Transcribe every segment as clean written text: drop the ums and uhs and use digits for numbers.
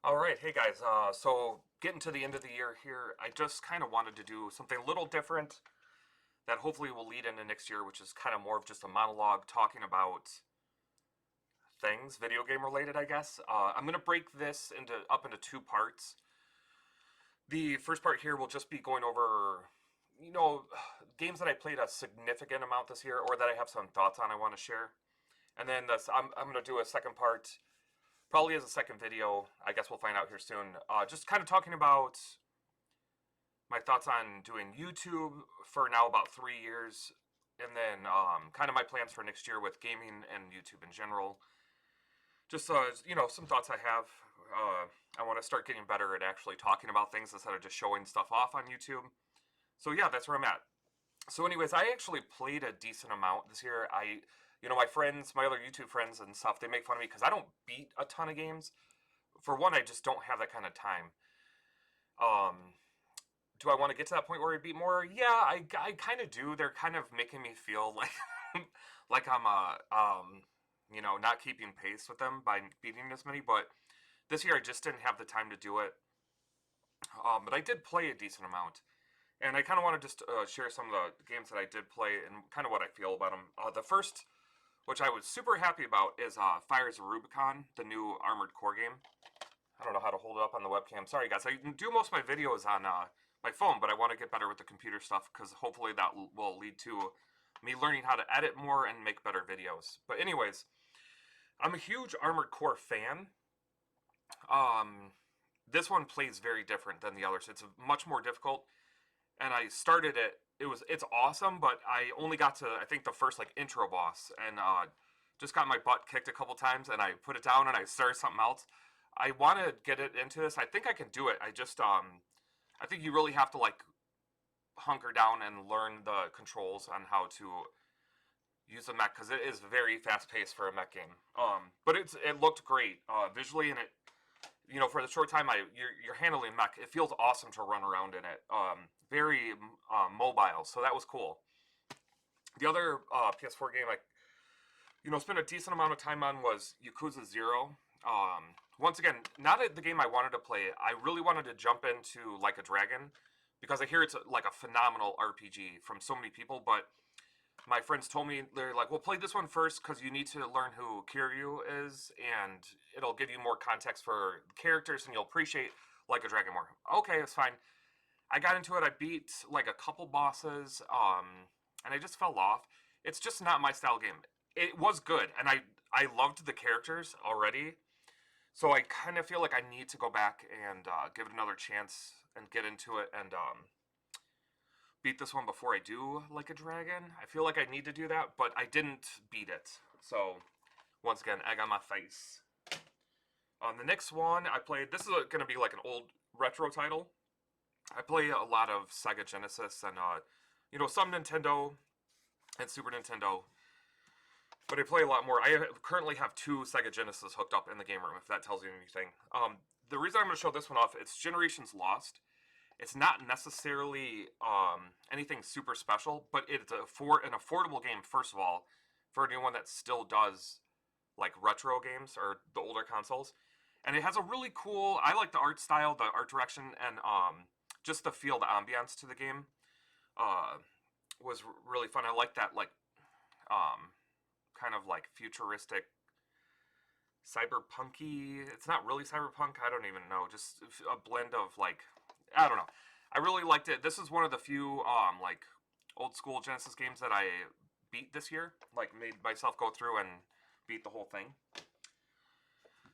All right, hey guys. So getting to the end of the year here, I just kind of wanted to do something a little different that hopefully will lead into next year, which is kind of more of just a monologue talking about things, video game related, I guess. I'm gonna break this into two parts. The first part here will just be going over, you know, games that I played a significant amount this year, or that I have some thoughts on I want to share. And then I'm gonna do a second part, probably as a second video. I guess we'll find out here soon. Just kind of talking about my thoughts on doing YouTube for now about 3 years, and then kind of my plans for next year with gaming and YouTube in general. Just some thoughts I have. I want to start getting better at actually talking about things instead of just showing stuff off on YouTube. So yeah, that's where I'm at. So, anyways, I actually played a decent amount this year. My friends, my other YouTube friends and stuff, they make fun of me because I don't beat a ton of games. For one, I just don't have that kind of time. Um, do I want to get to that point where I beat more? Yeah, I kind of do. They're kind of making me feel like like I'm not keeping pace with them by beating as many. But this year I just didn't have the time to do it. But I did play a decent amount, and I kind of want to just share some of the games that I did play and kind of what I feel about them. The first, which I was super happy about, is Fires of Rubicon, the new Armored Core game. I don't know how to hold it up on the webcam. Sorry, guys. I do most of my videos on my phone, but I want to get better with the computer stuff because hopefully that will lead to me learning how to edit more and make better videos. But anyways, I'm a huge Armored Core fan. Um, this one plays very different than the others. It's much more difficult, and I started it. It's awesome, but I only got to I think the first like intro boss, and just got my butt kicked a couple times, and I put it down and I started something else. I want to get it into this. I think I can do it. I think you really have to like hunker down and learn the controls on how to use the mech because it is very fast paced for a mech game. But it looked great visually, and for the short time you're handling mech, it feels awesome to run around in it. Very mobile, so that was cool. The other PS4 game I spent a decent amount of time on was Yakuza Zero. Once again, not the game I wanted to play. I really wanted to jump into Like a Dragon because I hear it's like a phenomenal RPG from so many people. But my friends told me, they're like, "Well, play this one first because you need to learn who Kiryu is, and it'll give you more context for characters, and you'll appreciate Like a Dragon more." Okay, it's fine. I got into it. I beat like a couple bosses, and I just fell off. It's just not my style game. It was good, and I loved the characters already, so I kind of feel like I need to go back and give it another chance and get into it and beat this one before I do Like a Dragon. I feel like I need to do that, but I didn't beat it. So once again, egg on my face. On the next one, I played. This is going to be like an old retro title. I play a lot of Sega Genesis and some Nintendo and Super Nintendo, but I play a lot more. I currently have two Sega Genesis hooked up in the game room, if that tells you anything. The reason I'm going to show this one off, it's Generations Lost. It's not necessarily anything super special, but it's an affordable game, first of all, for anyone that still does like retro games or the older consoles. And it has a really cool, I like the art style, the art direction, and just the feel, the ambiance to the game uh, was really fun. I like that, like, um, kind of like futuristic cyberpunky. It's not really cyberpunk. I don't even know. Just a blend of like, I don't know. I really liked it. This is one of the few like old school Genesis games that I beat this year. Like made myself go through and beat the whole thing.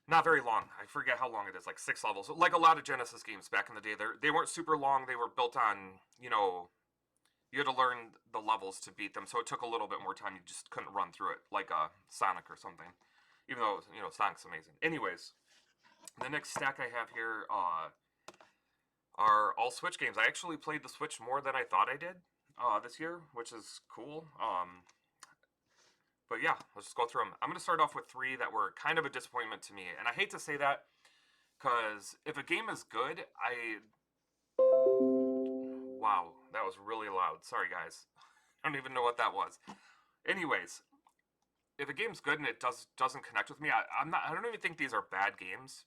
Not very long. I forget how long it is. Like 6 levels. Like a lot of Genesis games back in the day, they weren't super long. They were built on you had to learn the levels to beat them, so it took a little bit more time. You just couldn't run through it like Sonic or something. Even though Sonic's amazing. Anyways, the next stack I have here are all Switch games. I actually played the Switch more than I thought I did this year, which is cool. But yeah, let's just go through them. I'm going to start off with three that were kind of a disappointment to me, and I hate to say that because if a game is good, wow, that was really loud. Sorry, guys. I don't even know what that was. Anyways, if a game's good and it doesn't connect with me, I don't even think these are bad games.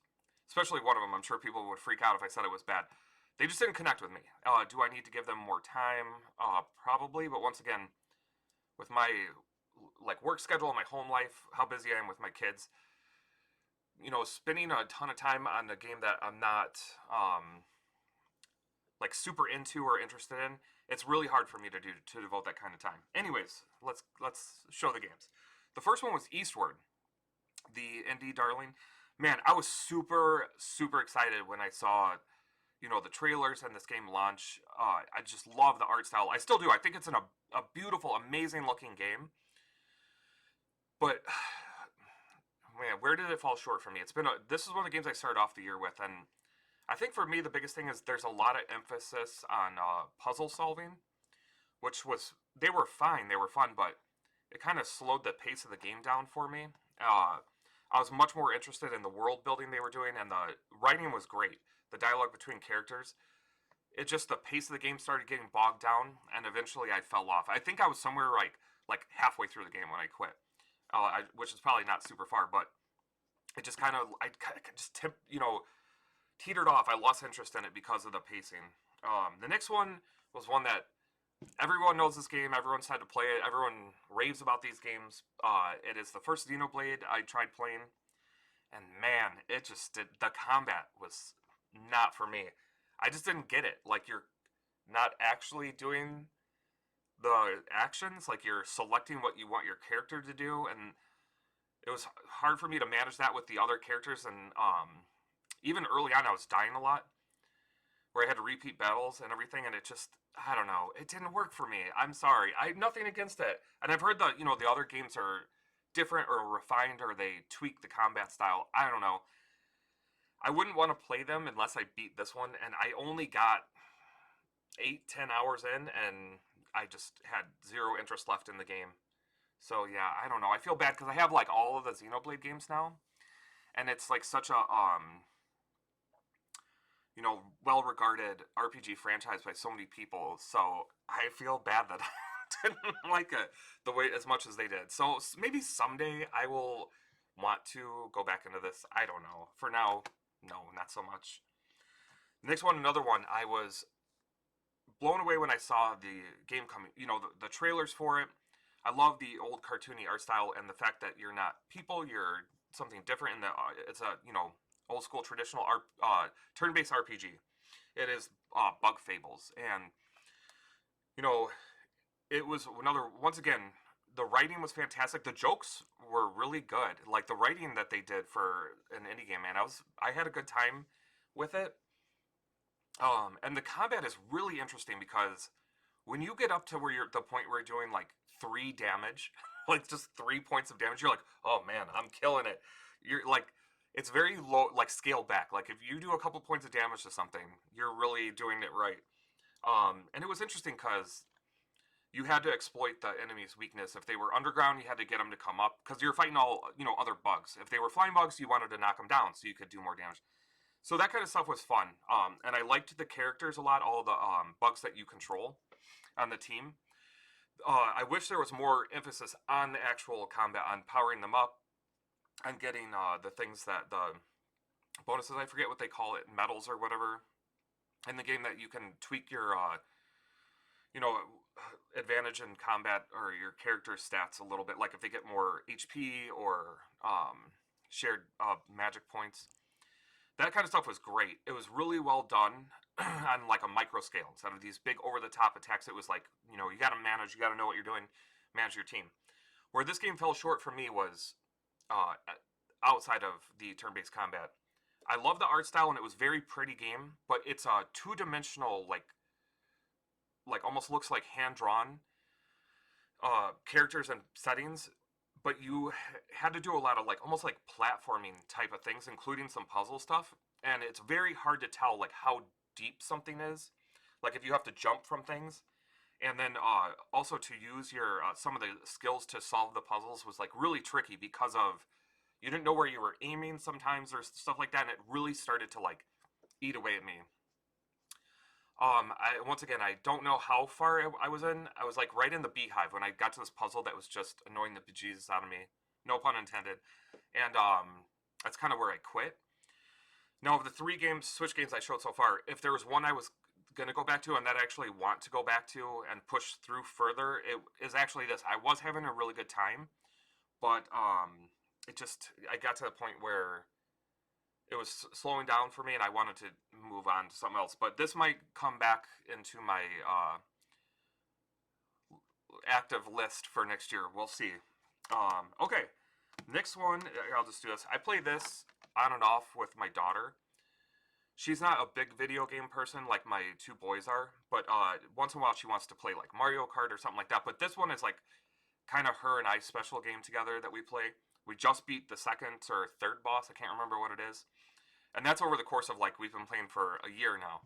especially one of them. I'm sure people would freak out if I said it was bad. They just didn't connect with me. Do I need to give them more time? Probably, but once again, with my like work schedule and my home life, how busy I am with my kids, spending a ton of time on a game that I'm not like super into or interested in, it's really hard for me to devote that kind of time. Anyways, let's show the games. The first one was Eastward, the indie darling. Man, I was super excited when I saw the trailers and this game launch. I just love the art style. I still do. I think it's a beautiful, amazing looking game. But man, where did it fall short for me? This is one of the games I started off the year with, and I think for me the biggest thing is there's a lot of emphasis on puzzle solving, which they were fine, they were fun, but it kind of slowed the pace of the game down for me. I was much more interested in the world building they were doing, and the writing was great. The dialogue between characters, the pace of the game started getting bogged down, and eventually I fell off. I think I was somewhere like halfway through the game when I quit, which is probably not super far, but it just kind of I just teetered off. I lost interest in it because of the pacing. The next one was one that everyone knows this game. Everyone's had to play it. Everyone raves about these games. It is the first Xenoblade I tried playing, and man, it just did. The combat was not for me. I just didn't get it. Like, you're not actually doing the actions. Like, you're selecting what you want your character to do, and it was hard for me to manage that with the other characters. And even early on, I was dying a lot, where I had to repeat battles and everything, and it just, I don't know, it didn't work for me. I'm sorry. I have nothing against it. And I've heard that, the other games are different or refined, or they tweak the combat style. I don't know. I wouldn't want to play them unless I beat this one, and I only got 8-10 hours in, and I just had zero interest left in the game. So yeah, I don't know. I feel bad because I have like all of the Xenoblade games now, and it's like such a well-regarded RPG franchise by so many people. So I feel bad that I didn't like it the way as much as they did. So maybe someday I will want to go back into this. I don't know. For now, no, not so much. Next one, another one. I was blown away when I saw the game coming. The trailers for it. I love the old cartoony art style and the fact that you're not people, you're something different. And it's a old school traditional turn-based RPG. It is Bug Fables, and you know it was another. Once again, the writing was fantastic. The jokes were really good. Like the writing that they did for an indie game, man, I had a good time with it. And the combat is really interesting because when you get up to where you're the point where you're doing like 3 damage, like just 3 points of damage, you're like, oh man, I'm killing it. You're like, it's very low, like scaled back. Like if you do a couple points of damage to something, you're really doing it right. And it was interesting because you had to exploit the enemy's weakness. If they were underground, you had to get them to come up because you're fighting all other bugs. If they were flying bugs, you wanted to knock them down so you could do more damage. So that kind of stuff was fun. And I liked the characters a lot, all the bugs that you control on the team. I wish there was more emphasis on the actual combat, on powering them up, on getting the things that the bonuses, I forget what they call it, medals or whatever, in the game that you can tweak your, you know, advantage in combat or your character stats a little bit, like if they get more HP or shared magic points. That kind of stuff was great. It was really well done on like a micro scale. Instead of these big over-the-top attacks, it was like, you got to manage, you got to know what you're doing, manage your team. Where this game fell short for me was outside of the turn-based combat. I love the art style, and it was a very pretty game, but it's a two-dimensional, like almost looks like hand-drawn characters and settings, but you had to do a lot of like almost like platforming type of things, including some puzzle stuff, and it's very hard to tell like how deep something is, like if you have to jump from things, and then also to use your some of the skills to solve the puzzles was like really tricky because of you didn't know where you were aiming sometimes or stuff like that, and it really started to like eat away at me. Once again, I don't know how far I was in. I was like right in the beehive when I got to this puzzle that was just annoying the bejesus out of me. No pun intended. And that's kind of where I quit. Now, of the 3 Switch games I showed so far, if there was one I was gonna go back to and that I actually want to go back to and push through further, it is actually this. I was having a really good time, but I got to the point where it was slowing down for me, and I wanted to move on to something else. But this might come back into my active list for next year. We'll see. Okay, next one. I'll just do this. I play this on and off with my daughter. She's not a big video game person like my 2 boys are, but once in a while she wants to play like Mario Kart or something like that. But this one is like kind of her and I special game together that we play. We just beat the 2nd or 3rd boss. I can't remember what it is. And that's over the course of like we've been playing for a year now.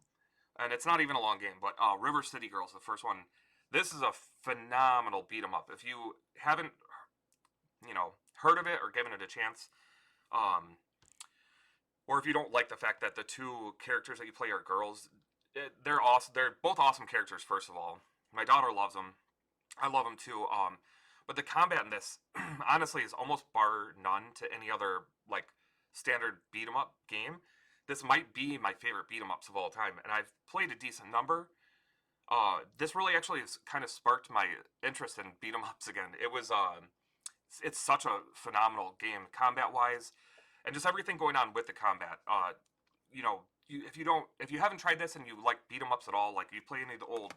And it's not even a long game, but River City Girls, the first one. This is a phenomenal beat 'em up. If you haven't, heard of it or given it a chance, or if you don't like the fact that the 2 characters that you play are girls, they're awesome. They're both awesome characters. First of all, my daughter loves them. I love them too. But the combat in this, honestly, is almost bar none to any other like standard beat 'em up game. This might be my favorite beat 'em ups of all time, and I've played a decent number. This really actually has kind of sparked my interest in beat 'em ups again. It's such a phenomenal game, combat wise, and just everything going on with the combat. If you haven't tried this and you like beat 'em ups at all, like you play any of the old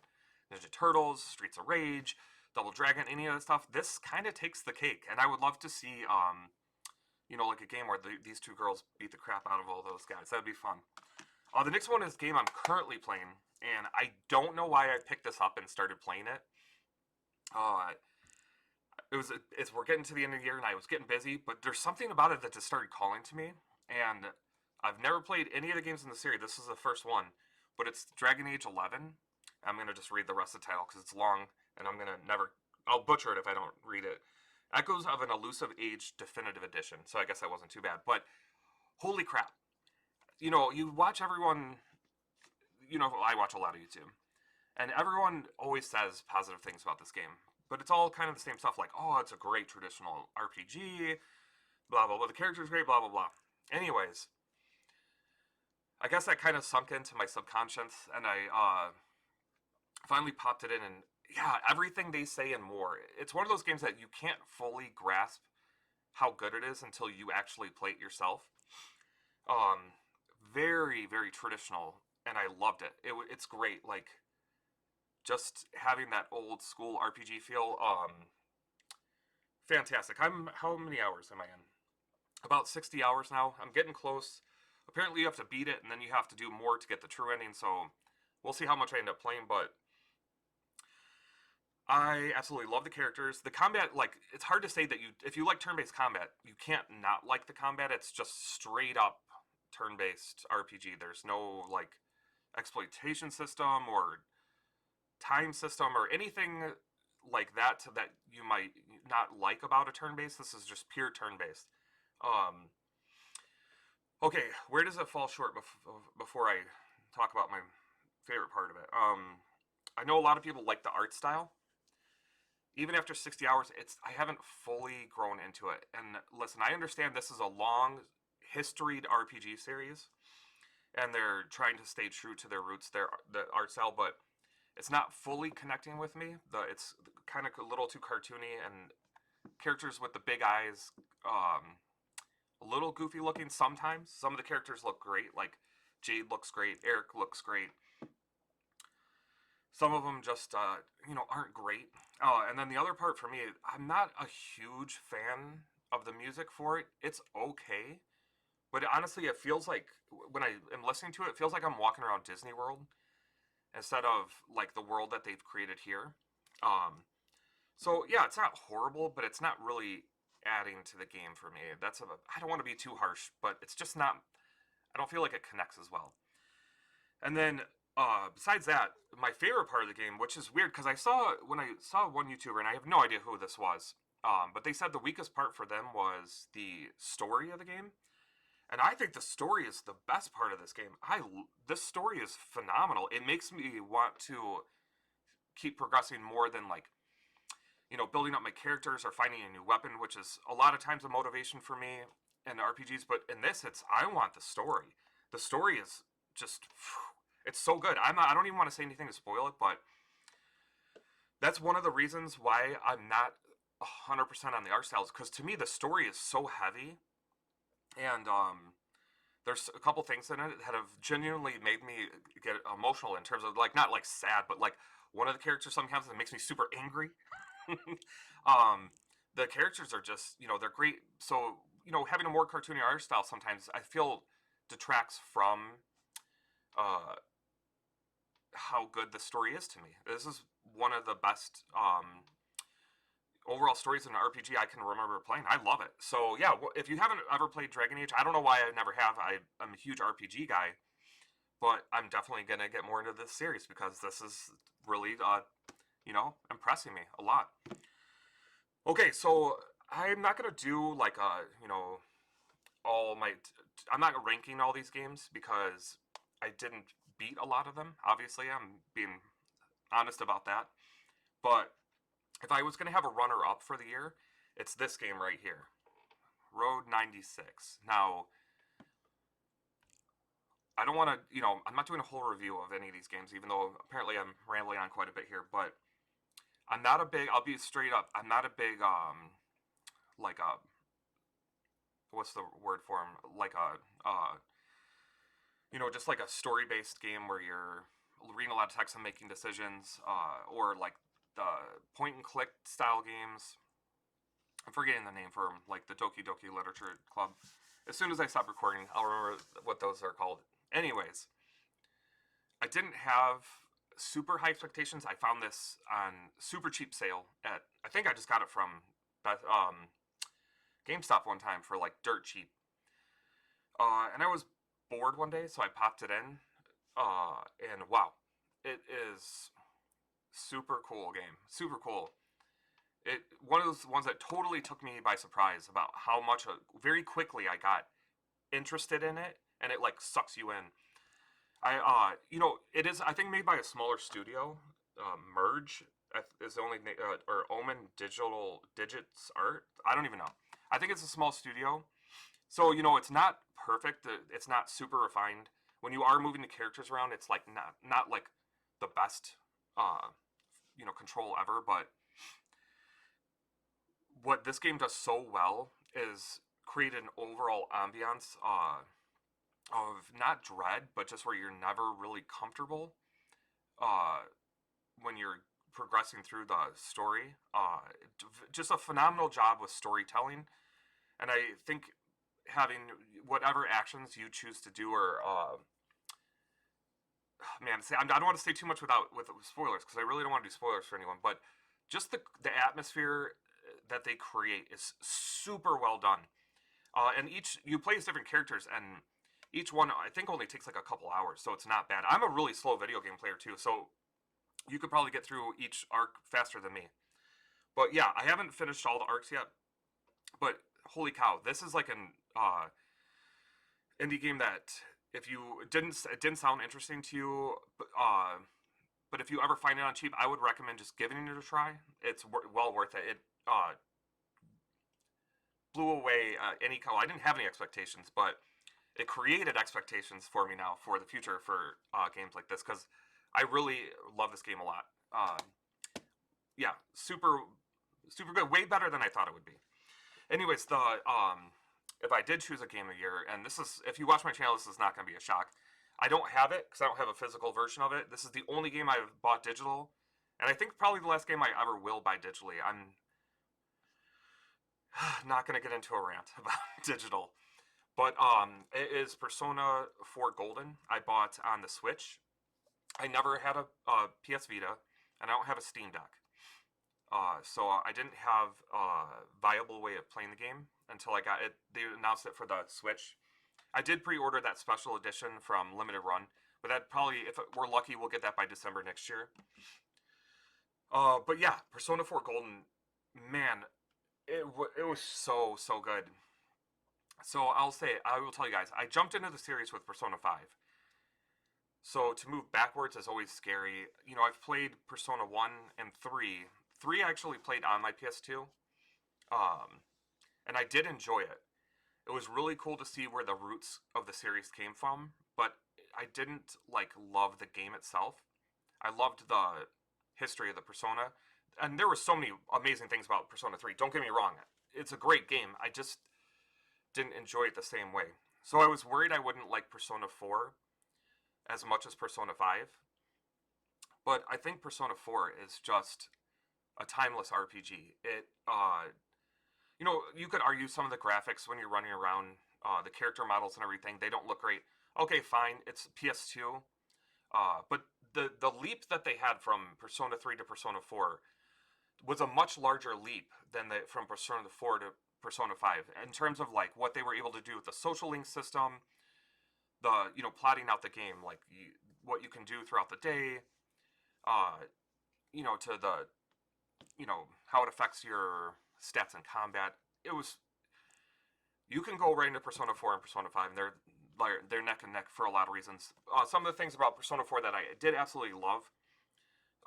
Ninja Turtles, Streets of Rage, Double Dragon, any of that stuff, this kind of takes the cake. And I would love to see, like a game where these 2 girls beat the crap out of all those guys. That'd be fun. The next one is a game I'm currently playing, and I don't know why I picked this up and started playing it. We're getting to the end of the year, and I was getting busy, but there's something about it that just started calling to me, and I've never played any of the games in the series. This is the first one, but it's Dragon Age 11. I'm going to just read the rest of the title because it's long, and I'll butcher it if I don't read it. Echoes of an Elusive Age Definitive Edition, so I guess that wasn't too bad, but holy crap. You watch everyone, I watch a lot of YouTube, and everyone always says positive things about this game, but it's all kind of the same stuff, like, oh, it's a great traditional RPG, blah, blah, blah, the character's great, blah, blah, blah. Anyways, I guess that kind of sunk into my subconscious, and I finally popped it in, and yeah, everything they say and more. It's one of those games that you can't fully grasp how good it is until you actually play it yourself. Very, very traditional, and I loved it. It's great, like, just having that old school RPG feel, fantastic. How many hours am I in? About 60 hours now. I'm getting close. Apparently you have to beat it, and then you have to do more to get the true ending, so we'll see how much I end up playing, but I absolutely love the characters. The combat, like, it's hard to say that if you like turn-based combat, you can't not like the combat. It's just straight up turn-based RPG. There's no, like, exploitation system or time system or anything like that you might not like about a turn-based. This is just pure turn-based. Okay, where does it fall short before I talk about my favorite part of it? I know a lot of people like the art style. Even after 60 hours, I haven't fully grown into it. And listen, I understand this is a long, historied RPG series, and they're trying to stay true to their roots, the art style, but it's not fully connecting with me. It's kind of a little too cartoony, and characters with the big eyes, a little goofy looking sometimes. Some of the characters look great, like Jade looks great, Eric looks great. Some of them just, aren't great. And then the other part for me, I'm not a huge fan of the music for it. It's okay. But honestly, it feels like, when I am listening to it, it feels like I'm walking around Disney World instead of, like, the world that they've created here. So, yeah, it's not horrible, but it's not really adding to the game for me. I don't want to be too harsh, but it's just not, I don't feel like it connects as well. And then, besides that, my favorite part of the game, which is weird, because when I saw one YouTuber, and I have no idea who this was, but they said the weakest part for them was the story of the game. And I think the story is the best part of this game. This story is phenomenal. It makes me want to keep progressing more than, like, building up my characters or finding a new weapon, which is a lot of times a motivation for me in RPGs. But in this, I want the story. the story is just, it's so good. I don't even want to say anything to spoil it, but that's one of the reasons why I'm not 100% on the art styles, because to me the story is so heavy, and there's a couple things in it that have genuinely made me get emotional in terms of like not like sad, but like one of the characters sometimes that makes me super angry. um, the characters are just they're great. So having a more cartoony art style sometimes I feel detracts from uh, how good the story is to me. This is one of the best overall stories in an RPG I can remember playing. I love it. So yeah, if you haven't ever played Dragon Age, I don't know why I never have. I'm a huge RPG guy, but I'm definitely gonna get more into this series because this is really impressing me a lot. Okay, so I'm not gonna do like all my. I'm not ranking all these games because I didn't beat a lot of them. Obviously, I'm being honest about that. But if I was gonna have a runner up for the year, it's this game right here, Road 96. Now, I don't want to, I'm not doing a whole review of any of these games, even though apparently I'm rambling on quite a bit here. But I'm not a big. I'll be straight up. I'm not a big like a what's the word for them? Like a just like a story based game where you're reading a lot of text and making decisions, or like the point and click style games. I'm forgetting the name for them, like the Doki Doki Literature Club. As soon as I stop recording, I'll remember what those are called. Anyways, I didn't have super high expectations. I found this on super cheap sale at, I think I just got it from GameStop one time for like dirt cheap. And I was bored one day, so I popped it in. And wow, it is super cool game. Super cool. It one of those ones that totally took me by surprise about how much very quickly I got interested in it, and it like sucks you in. It is I think made by a smaller studio. Merge is the only or Omen Digital Digits Art. I don't even know. I think it's a small studio, so it's not perfect. It's not super refined. When you are moving the characters around, it's like not like the best control ever. But what this game does so well is create an overall ambiance of not dread, but just where you're never really comfortable uh, when you're progressing through the story. Just a phenomenal job with storytelling, and I think having whatever actions you choose to do are man, see, I don't want to say too much with spoilers because I really don't want to do spoilers for anyone. But just the atmosphere that they create is super well done. And each you play as different characters, and each one I think only takes like a couple hours, so it's not bad. I'm a really slow video game player too, so you could probably get through each arc faster than me. But yeah, I haven't finished all the arcs yet. But holy cow, this is like an indie game that if you it didn't sound interesting to you, but if you ever find it on cheap, I would recommend just giving it a try. It's well worth it. It blew away any. I didn't have any expectations, but it created expectations for me now for the future for games like this because I really love this game a lot. Yeah, super, super good. Way better than I thought it would be. Anyways, if I did choose a game of the year, and this is if you watch my channel, this is not going to be a shock. I don't have it because I don't have a physical version of it. This is the only game I've bought digital, and I think probably the last game I ever will buy digitally. I'm not going to get into a rant about digital, but it is Persona 4 Golden. I bought on the Switch. I never had a PS Vita, and I don't have a Steam Deck. So I didn't have a viable way of playing the game until I got it. They announced it for the Switch. I did pre-order that special edition from Limited Run, but that probably, if we're lucky, we'll get that by December next year. But yeah, Persona 4 Golden, man, it was so good. So I will tell you guys, I jumped into the series with Persona 5. So to move backwards is always scary. I've played Persona 1 and 3. 3 I actually played on my PS2. And I did enjoy it. It was really cool to see where the roots of the series came from, but I didn't like love the game itself. I loved the history of the Persona, and there were so many amazing things about Persona 3. Don't get me wrong, it's a great game. I just didn't enjoy it the same way. So I was worried I wouldn't like Persona 4 as much as Persona 5, but I think Persona 4 is just a timeless RPG. You could argue some of the graphics when you're running around, the character models and everything, they don't look great. Okay, fine, it's PS2, but the leap that they had from Persona 3 to Persona 4 was a much larger leap than from Persona 4 to Persona 5 in terms of like what they were able to do with the social link system, the plotting out the game, like what you can do throughout the day, uh, to the how it affects your stats in combat. It was You can go right into Persona 4 and Persona 5, and they're neck and neck for a lot of reasons. Some of the things about Persona 4 that I did absolutely love.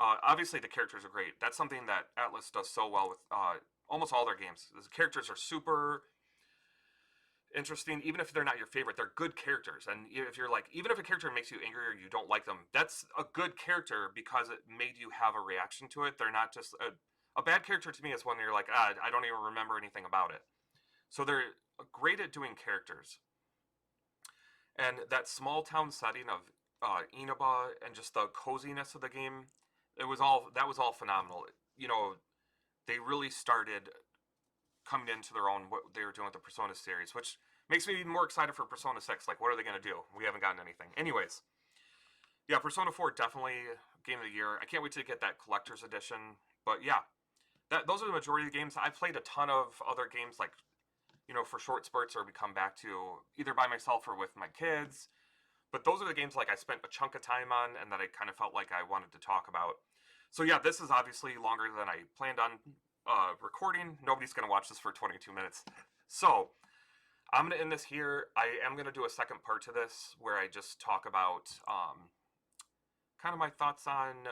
Obviously, the characters are great. That's something that Atlas does so well with almost all their games. The characters are super interesting, even if they're not your favorite. They're good characters, and if you're like, even if a character makes you angry or you don't like them, that's a good character because it made you have a reaction to it. They're not just a bad character. To me is when you're like, I don't even remember anything about it. So they're great at doing characters, and that small town setting of Inaba and just the coziness of the game, that was all phenomenal. They really started coming into their own what they were doing with the Persona series, which makes me even more excited for Persona 6. Like, what are they going to do? We haven't gotten anything. Anyways, yeah, Persona 4 definitely game of the year. I can't wait to get that collector's edition. But yeah, those are the majority of the games. I've played a ton of other games, like, for short spurts, or we come back to either by myself or with my kids. But those are the games like I spent a chunk of time on and that I kind of felt like I wanted to talk about. So yeah, this is obviously longer than I planned on recording. Nobody's going to watch this for 22 minutes. So I'm going to end this here. I am going to do a second part to this where I just talk about kind of my thoughts on,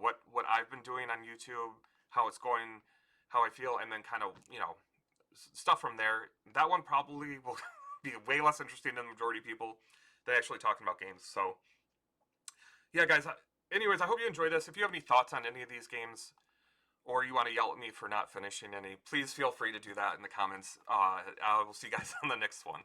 what I've been doing on YouTube, how it's going, how I feel, and then kind of, stuff from there. That one probably will be way less interesting than the majority of people than actually talking about games. So yeah, guys, anyways, I hope you enjoyed this. If you have any thoughts on any of these games, or you want to yell at me for not finishing any, please feel free to do that in the comments. I will see you guys on the next one.